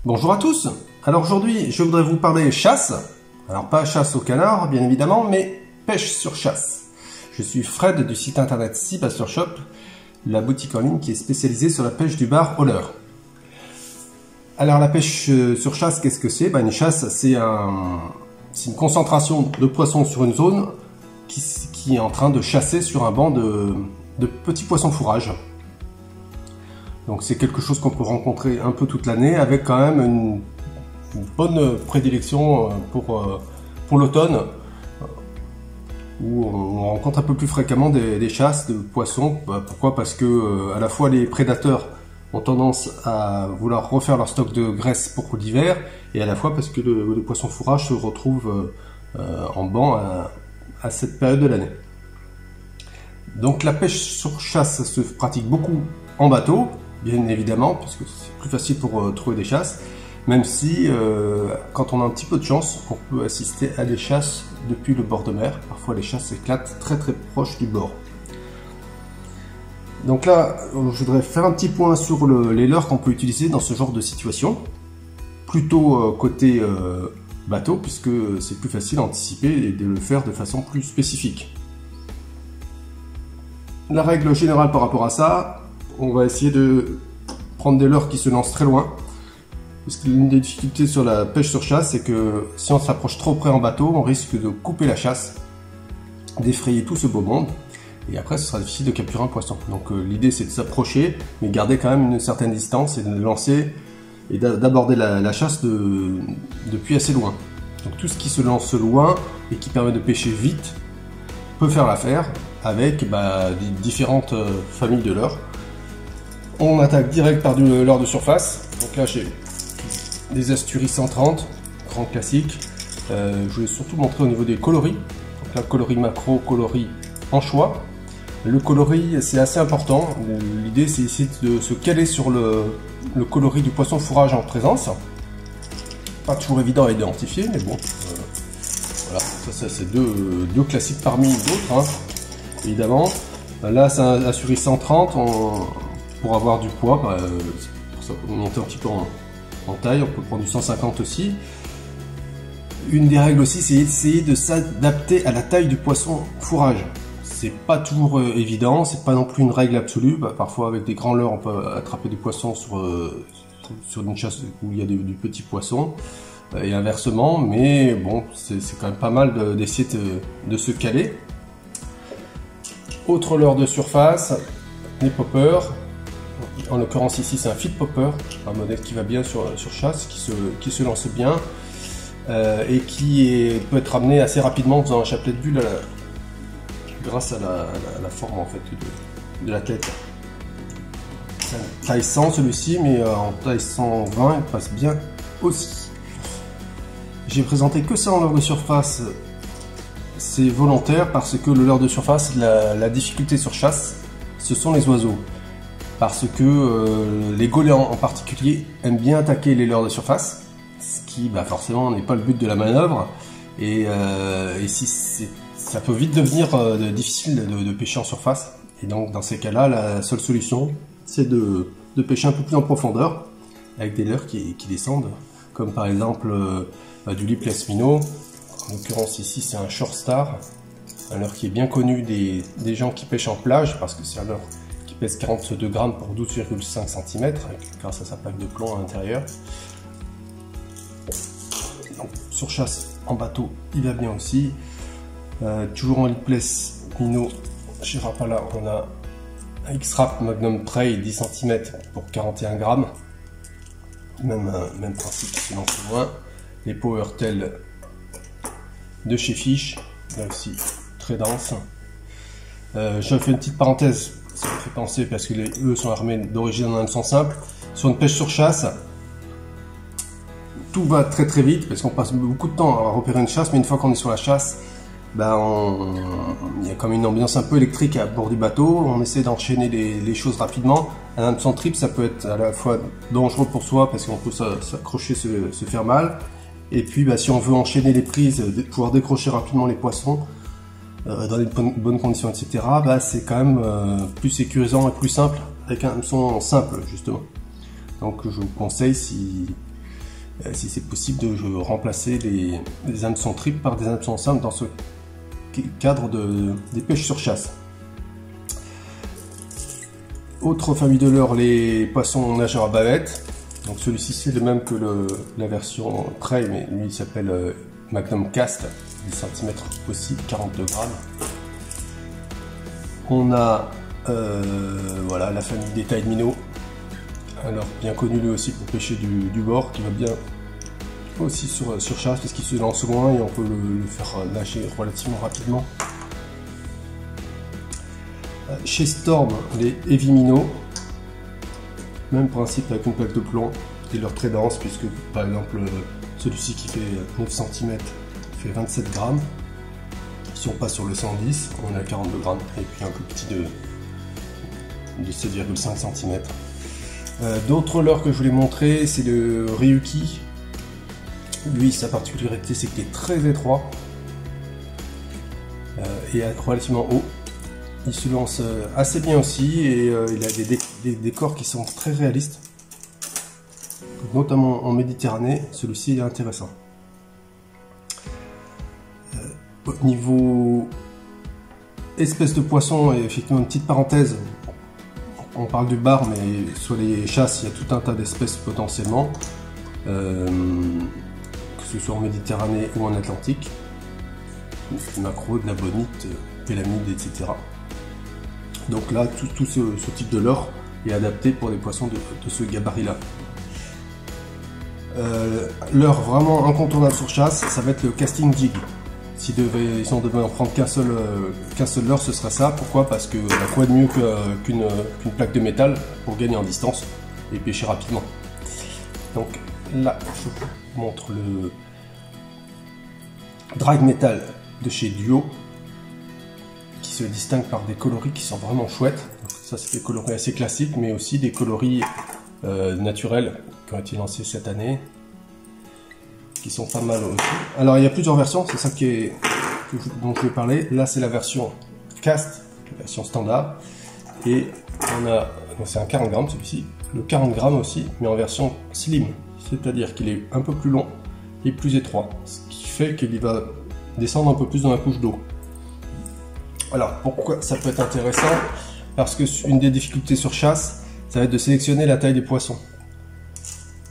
Bonjour à tous. Alors aujourd'hui, je voudrais vous parler chasse. Alors pas chasse au canard, bien évidemment, mais pêche sur chasse. Je suis Fred du site internet Sea Bass Shop, la boutique en ligne qui est spécialisée sur la pêche du bar au leurre. Alors la pêche sur chasse, qu'est-ce que c'est? Une chasse, c'est une concentration de poissons sur une zone qui est en train de chasser sur un banc de petits poissons fourrage. Donc c'est quelque chose qu'on peut rencontrer un peu toute l'année, avec quand même une bonne prédilection pour l'automne, où on rencontre un peu plus fréquemment des chasses de poissons. Pourquoi? Parce que à la fois les prédateurs ont tendance à vouloir refaire leur stock de graisse pour l'hiver, et à la fois parce que le poisson fourrage se retrouve en banc à cette période de l'année. Donc la pêche sur chasse se pratique beaucoup en bateau, bien évidemment, parce que c'est plus facile pour trouver des chasses, même si quand on a un petit peu de chance, on peut assister à des chasses depuis le bord de mer. Parfois les chasses s'éclatent très proche du bord. Donc là, je voudrais faire un petit point sur les leurres qu'on peut utiliser dans ce genre de situation, plutôt côté bateau, puisque c'est plus facile à anticiper et de le faire de façon plus spécifique. La règle générale par rapport à ça, on va essayer de prendre des leurres qui se lancent très loin. Parce que l'une des difficultés sur la pêche sur chasse, c'est que si on s'approche trop près en bateau, on risque de couper la chasse, d'effrayer tout ce beau monde, et après ce sera difficile de capturer un poisson. Donc l'idée c'est de s'approcher, mais garder quand même une certaine distance et de lancer et d'aborder la chasse depuis assez loin. Donc tout ce qui se lance loin et qui permet de pêcher vite peut faire l'affaire avec différentes familles de leurres. On attaque direct par du leurre de surface. Donc là j'ai des Asturies 130, grand classique. Je voulais surtout montrer au niveau des coloris. Donc là, coloris macro, coloris anchois. Le coloris c'est assez important. L'idée c'est essayer de se caler sur le coloris du poisson fourrage en présence. Pas toujours évident à identifier, mais bon. Voilà, ça c'est deux classiques parmi d'autres, évidemment. Là c'est un Asturies 130. Pour avoir du poids, pour monter un petit peu en taille, on peut prendre du 150 aussi. Une des règles aussi, c'est essayer de s'adapter à la taille du poisson fourrage. C'est pas toujours évident, c'est pas non plus une règle absolue. Parfois avec des grands leurres, on peut attraper des poissons sur une chasse où il y a du petit poisson, et inversement, mais bon, c'est quand même pas mal d'essayer de se caler. Autre leurre de surface, les poppers. En l'occurrence ici c'est un feed popper, un modèle qui va bien sur chasse, qui se lance bien et qui peut être amené assez rapidement en faisant un chapelet de bulle grâce à la forme en fait de la tête. C'est un taille 100 celui-ci, mais en taille 120 il passe bien aussi. J'ai présenté que ça en leurre de surface, c'est volontaire parce que le leurre de surface, la difficulté sur chasse, ce sont les oiseaux. Parce que les goélands en particulier aiment bien attaquer les leurres de surface, ce qui forcément n'est pas le but de la manœuvre, et ça peut vite devenir difficile de pêcher en surface. Et donc dans ces cas-là, la seule solution c'est de pêcher un peu plus en profondeur avec des leurres qui descendent, comme par exemple du lipless minnow. En l'occurrence ici c'est un short star, un leurre qui est bien connu des gens qui pêchent en plage, parce que c'est un leurre qui pèse 42 grammes pour 12,5 cm grâce à sa plaque de plomb à l'intérieur. Donc sur chasse en bateau il va bien aussi. Toujours en lipless minnow chez Rapala, on a un X-Rap Magnum Prey 10 cm pour 41 grammes. Même principe qui se lance loin. Les PowerTail de chez Fish, là aussi très dense. Je fais une petite parenthèse. Ça me fait penser parce que eux sont armés d'origine en hameçon simple. Sur une pêche sur chasse, tout va très vite parce qu'on passe beaucoup de temps à repérer une chasse, mais une fois qu'on est sur la chasse, il y a comme une ambiance un peu électrique à bord du bateau. On essaie d'enchaîner les choses rapidement. Un hameçon trip, ça peut être à la fois dangereux pour soi parce qu'on peut s'accrocher, se faire mal. Et puis si on veut enchaîner les prises, pouvoir décrocher rapidement les poissons, dans des bonnes conditions, etc., c'est quand même plus sécurisant et plus simple avec un hameçon simple, justement. Donc je vous conseille, si si c'est possible de remplacer les hameçons triples par des hameçons simples dans ce cadre des pêches sur chasse. Autre famille de leurres, les poissons nageurs à bavette. Donc celui-ci c'est le même que la version Trail, mais lui il s'appelle Magnum Cast, 10 cm aussi, 42 grammes. On a voilà, la famille des tailles minnows, alors bien connu lui aussi pour pêcher du bord, qui va bien aussi sur chasse parce qu'il se lance loin et on peut le faire nager relativement rapidement. Chez Storm, les Heavy Minnows, même principe avec une plaque de plomb et leur très dense, puisque par exemple celui-ci qui fait 9 cm fait 27 grammes. Si on passe sur le 110, on a 42 grammes et puis un plus petit de 7,5 cm. D'autres leurres que je voulais montrer, c'est le Ryuki. Lui, sa particularité, c'est qu'il est très étroit et relativement haut. Il se lance assez bien aussi et il a des décors qui sont très réalistes. Notamment en Méditerranée, celui-ci est intéressant. Au niveau espèces de poissons, et effectivement une petite parenthèse, on parle du bar, mais sur les chasses, il y a tout un tas d'espèces potentiellement, que ce soit en Méditerranée ou en Atlantique, du maquereau, de la bonite, pélamide, etc. Donc là, tout ce type de leurre est adapté pour des poissons de ce gabarit-là. Leurre vraiment incontournable sur chasse, ça va être le casting jig. Si on devait en prendre qu'un seul leurre, ce serait ça. Pourquoi? Parce que quoi de mieux qu'une plaque de métal pour gagner en distance et pêcher rapidement. Donc là, je vous montre le drag metal de chez Duo, qui se distingue par des coloris qui sont vraiment chouettes. Donc, ça, c'est des coloris assez classiques, mais aussi des coloris naturels qui ont été lancés cette année, qui sont pas mal aussi. Alors il y a plusieurs versions, c'est ça dont je vais parler. Là c'est la version cast, la version standard, et on a, c'est un 40 grammes celui-ci, le 40 grammes aussi, mais en version slim, c'est-à-dire qu'il est un peu plus long et plus étroit, ce qui fait qu'il va descendre un peu plus dans la couche d'eau. Alors pourquoi ça peut être intéressant? Parce que une des difficultés sur chasse, ça va être de sélectionner la taille des poissons.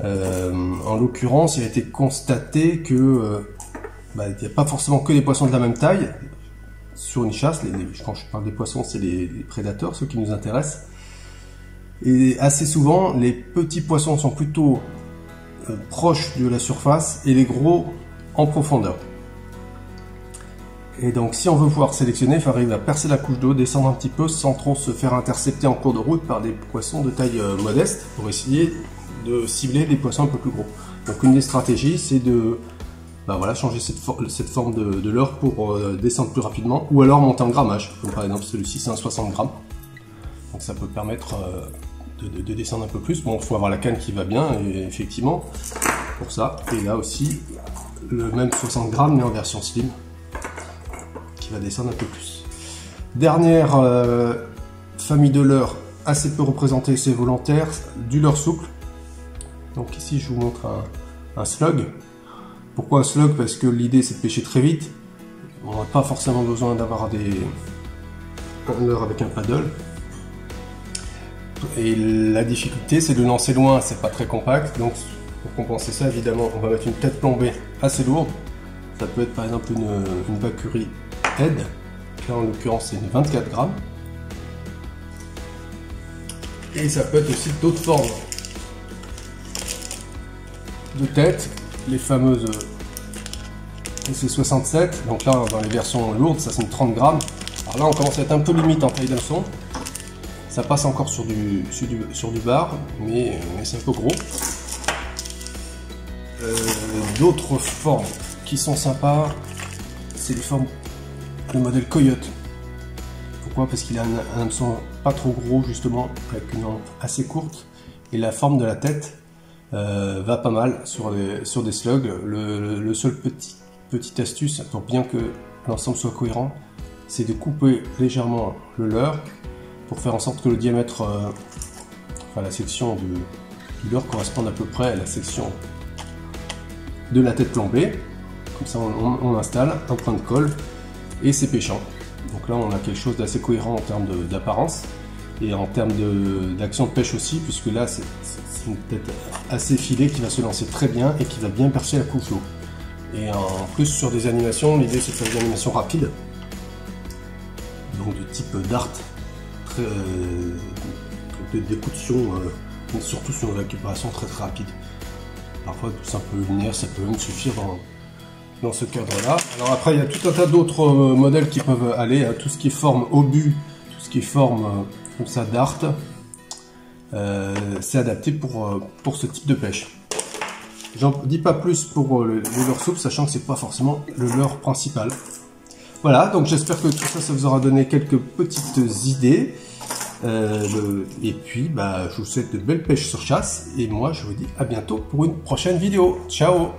En l'occurrence, il a été constaté que il n'y a pas forcément que des poissons de la même taille sur une chasse. Quand je parle des poissons, c'est les prédateurs, ceux qui nous intéressent. Et assez souvent, les petits poissons sont plutôt proches de la surface et les gros en profondeur. Et donc, si on veut pouvoir sélectionner, il faut arriver à percer la couche d'eau, descendre un petit peu sans trop se faire intercepter en cours de route par des poissons de taille modeste pour essayer de cibler des poissons un peu plus gros. Donc une des stratégies, c'est de changer cette forme de leurre pour descendre plus rapidement, ou alors monter en grammage, comme par exemple celui-ci c'est un 60 grammes. Donc ça peut permettre de descendre un peu plus. Bon, il faut avoir la canne qui va bien, et effectivement, pour ça. Et là aussi, le même 60 grammes, mais en version slim, qui va descendre un peu plus. Dernière famille de leurres assez peu représentée, c'est volontaire, du leurre souple. Donc ici je vous montre un slug. Pourquoi un slug? Parce que l'idée c'est de pêcher très vite. On n'a pas forcément besoin d'avoir un leurre avec un paddle. Et la difficulté c'est de lancer loin, c'est pas très compact. Donc pour compenser ça, évidemment, on va mettre une tête plombée assez lourde. Ça peut être par exemple une Bakury Head. Là en l'occurrence c'est une 24 grammes. Et ça peut être aussi d'autres formes de tête, les fameuses EC67, donc là dans les versions lourdes ça c'est une 30 grammes. Alors là on commence à être un peu limite en taille d'hameçon, ça passe encore sur du bar, mais c'est un peu gros. D'autres formes qui sont sympas, c'est les formes, le modèle Coyote. Pourquoi? Parce qu'il a un hameçon pas trop gros justement, avec une lampe assez courte, et la forme de la tête va pas mal sur des slugs. Le seul petite astuce pour bien que l'ensemble soit cohérent, c'est de couper légèrement le leurre pour faire en sorte que le diamètre, la section du leurre corresponde à peu près à la section de la tête plombée. Comme ça on installe un point de colle et c'est pêchant. Donc là on a quelque chose d'assez cohérent en termes d'apparence et en termes d'action de pêche aussi, puisque là c'est une tête assez filée qui va se lancer très bien et qui va bien percer la couche d'eau. Et en plus sur des animations, l'idée c'est de faire des animations rapides, donc de type dart, de décoution, mais surtout sur une récupération très rapide. Parfois tout simple linéaire, ça peut même suffire dans ce cadre-là. Alors après il y a tout un tas d'autres modèles qui peuvent aller, hein, tout ce qui est forme obus, tout ce qui est forme comme ça dart, c'est adapté pour ce type de pêche. J'en dis pas plus pour le leurre souple, sachant que c'est pas forcément le leurre principal. Voilà, donc j'espère que tout ça, ça vous aura donné quelques petites idées. Et puis, je vous souhaite de belles pêches sur chasse. Et moi, je vous dis à bientôt pour une prochaine vidéo. Ciao!